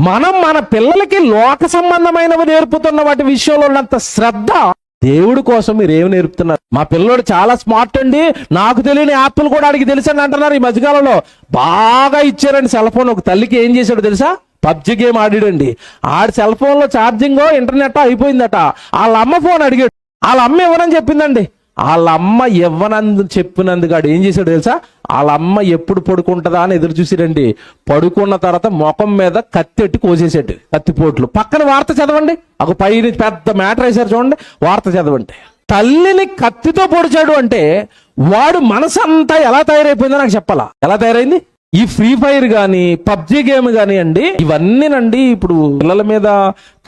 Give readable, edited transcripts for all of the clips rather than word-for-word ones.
మనం మన పిల్లలకి లోక సంబంధమైనవి నేర్పుతున్న వాటి విషయంలో ఉన్నంత శ్రద్ధ దేవుడి కోసం మీరు ఏమి నేర్పుతున్నారు? మా పిల్లోడు చాలా స్మార్ట్ అండి, నాకు తెలియని యాప్లు కూడా ఆడికి తెలుసండి అంటున్నారు. ఈ మధ్యకాలంలో బాగా ఇచ్చారండి సెల్ ఫోన్. ఒక తల్లికి ఏం చేశాడు తెలుసా? పబ్జి గేమ్ ఆడాడండి. ఆడి సెల్ ఫోన్ లో ఛార్జింగ్ ఇంటర్నెట్ అయిపోయిందట. వాళ్ళ అమ్మ ఫోన్ అడిగాడు, వాళ్ళ అమ్మ ఇవ్వనని చెప్పిందండి. వాళ్ళ అమ్మ ఇవ్వనందు చెప్పినందుకు ఆడు ఏం చేశాడు తెలుసా? వాళ్ళ అమ్మ ఎప్పుడు పడుకుంటుందా అని ఎదురు చూసిరండి. పడుకున్న తర్వాత ముఖం మీద కత్తెట్టి కోసేసాడు, కత్తిపోట్లు. పక్కన వార్త చదవండి, ఒక పైన పెద్ద మ్యాటర్ వేశారు చూడండి, వార్త చదవండి. తల్లిని కత్తితో పొడిచాడు అంటే వాడు మనసు అంతా ఎలా తయారైపోయిందో నాకు చెప్పాలా? ఎలా తయారైంది? ఈ ఫ్రీ ఫైర్ గాని పబ్జి గేమ్ గాని అండి, ఇవన్నీనండి ఇప్పుడు పిల్లల మీద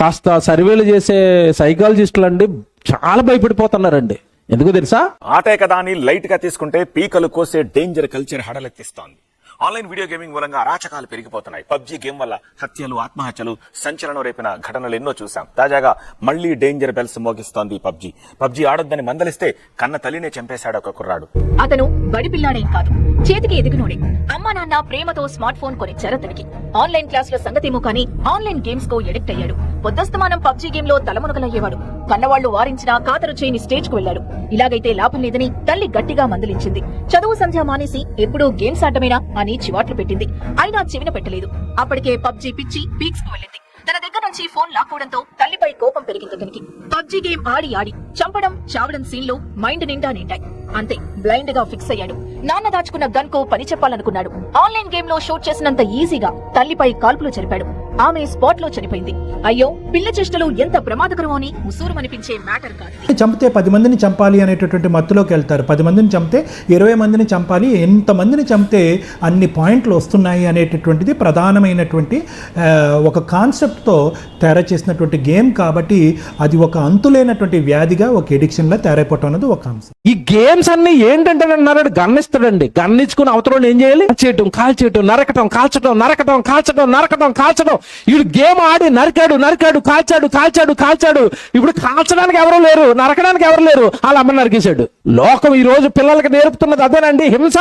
కాస్త సర్వేలు చేసే సైకాలజిస్టులు అండి చాలా భయపడిపోతున్నారండి. ఎందుకు తెలుసా? ఆటే కదా అని లైట్ గా తీసుకుంటే పీకలు కోసే డేంజర్ కల్చర్ హడలెత్తిస్తోంది. ఆన్లైన్ వీడియో గేమింగ్ మూలంగా అరాచకాలు పెరిగిపోతున్నాయి. పబ్జి గేమ్ వల్ల హత్యలు, ఆత్మహత్యలు, సంచలనం రేపిన ఘటనలు ఎన్నో చూసాం. తాజాగా మళ్లీ డేంజర్ బెల్స్ మోగిస్తోంది పబ్జి. పబ్జి ఆడొద్దని మందలిస్తే కన్న తల్లినే చంపేశాడు ఒక కుర్రాడు. అతను బడి పిల్లాడేం కాదు, చేతికి ఎదిగినోడే. అమ్మా నాన్న ప్రేమతో స్మార్ట్ ఫోన్ కొనిచ్చారు అతనికి. ఆన్లైన్ క్లాసుల సంగతేమో కానీ ఆన్లైన్ గేమ్స్ కు ఎడిక్ట్ అయ్యాడు. పొద్దస్తమానం పబ్జి గేమ్ లో తలమునకలయ్యేవాడు. కన్నవాళ్లు వారించినా కాతరు చేయని స్టేజ్ కు వెళ్లాడు. ఇలాగైతే లాభం లేదని తల్లి గట్టిగా మందలించింది. చదువు సంధ్య మానేసి ఎప్పుడూ గేమ్స్ ఆడమేనా అని చివాట్లు పెట్టింది. అయినా చెవిన పెట్టలేదు. అప్పటికే పబ్జి పిచ్చి పీక్స్ కు వెళ్ళింది. తన దగ్గర నుంచి ఫోన్ లాక్కోవడంతో తల్లిపై కోపం పెరిగింది అతనికి. పబ్జి గేమ్ ఆడి ఆడి చంపడం, చావడం సీన్లు మైండ్ నిండా నిండాయి. అంతే, బ్లైండ్ గా ఫిక్స్ అయ్యాడు. నాన్న దాచుకున్న గన్ కు పని చెప్పాలనుకున్నాడు. ఆన్లైన్ గేమ్ లో షూట్ చేసినంత ఈజీగా తల్లిపై కాల్పులు జరిపాడు. ఆమె స్పాట్ లో చనిపోయింది. అయ్యో, పిల్ల చేష్టలు ఎంత ప్రమాదకరమో అని ఉసూరుమనిపించే మ్యాటర్ కాదు. చంపితే 10 మందిని చంపాలి అనేటటువంటి మత్తులోకి వెళ్తారు. 10 మందిని చంపితే 20 మందిని చంపాలి, ఎంతమందిని చంపితే అన్ని పాయింట్లు వస్తున్నాయి అనేటటువంటిది ప్రధానమైనటువంటి ఒక కాన్సెప్ట్తో తయారు చేసినటువంటి గేమ్. కాబట్టి అది ఒక అంతులేనటువంటి వ్యాధిగా, ఒక ఎడిక్షన్లా తయారైపోవటం అనేది ఒక అంశం. ఈ గేమ్స్ అన్ని ఏంటంటే అన్నాడు, గన్నిస్తాడండి. గన్నిచ్చుకుని అవతల ఏం చేయాలి? చేయటం, కాల్చేయటం, నరకటం, కాల్చడం, నరకటం, కాల్చడం, నరకటం, కాల్చడం. వీడు గేమ్ ఆడి నరికాడు, నరికాడు, కాల్చాడు, కాల్చాడు, కాల్చాడు. ఇప్పుడు కాల్చడానికి ఎవరు లేరు, నరకడానికి ఎవరు లేరు. వాళ్ళ అమ్మ నరికేశాడు. లోకం ఈ రోజు పిల్లలకి నేర్పుతున్నది అదేనండి, హింస.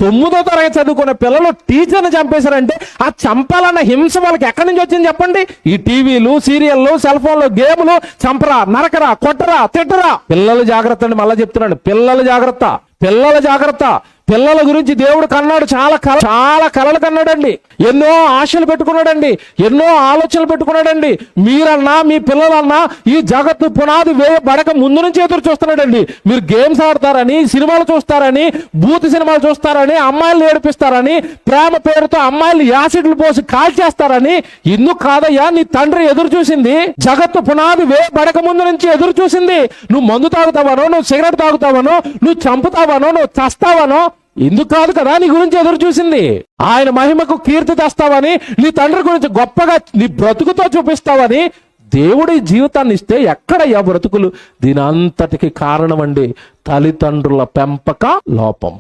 9వ తరగతి చదువుకున్న పిల్లలు టీచర్ని చంపేశారంటే ఆ చంపాలన్న హింస వాళ్ళకి ఎక్కడి నుంచి వచ్చింది చెప్పండి? ఈ టీవీలు, సీరియల్లు, సెల్ ఫోన్లు, గేములు. చంపరా, నరకరా, కొట్టరా, తిట్టరా. పిల్లలు జాగ్రత్త అండి, మళ్ళా చెప్తున్నాడు, పిల్లలు జాగ్రత్త, పిల్లల జాగ్రత్త. పిల్లల గురించి దేవుడు కన్నాడు, చాలా కలలు కన్నాడండి. ఎన్నో ఆశలు పెట్టుకున్నాడండి, ఎన్నో ఆలోచనలు పెట్టుకున్నాడండి. మీరన్నా మీ పిల్లలన్నా ఈ జగత్తు పునాది వేయబడక ముందు నుంచి ఎదురు చూస్తున్నాడండి. మీరు గేమ్స్ ఆడతారని, సినిమాలు చూస్తారని, బూత్ సినిమాలు చూస్తారని, అమ్మాయిలు ఏడిపిస్తారని, ప్రేమ పేరుతో అమ్మాయిలు యాసిడ్లు పోసి కాల్చేస్తారని. ఎందుకు కాదయ్యా నీ తండ్రి ఎదురు చూసింది? జగత్తు పునాది వేయబడక ముందు నుంచి ఎదురు చూసింది. నువ్వు మందు తాగుతావనో, నువ్వు సిగరెట్ తాగుతావనో, నువ్వు చంపుతావనో, నువ్వు చస్తావనో ఎందుకు కాదు కదా నీ గురించి ఎదురు చూసింది. ఆయన మహిమకు కీర్తి తెస్తావని, నీ తండ్రి గురించి గొప్పగా నీ బ్రతుకుతో చూపిస్తావని దేవుడి జీవితాన్ని ఇస్తే ఎక్కడయ్యా బ్రతుకులు? దీని అంతటికి కారణం అండి తల్లిదండ్రుల పెంపక లోపం.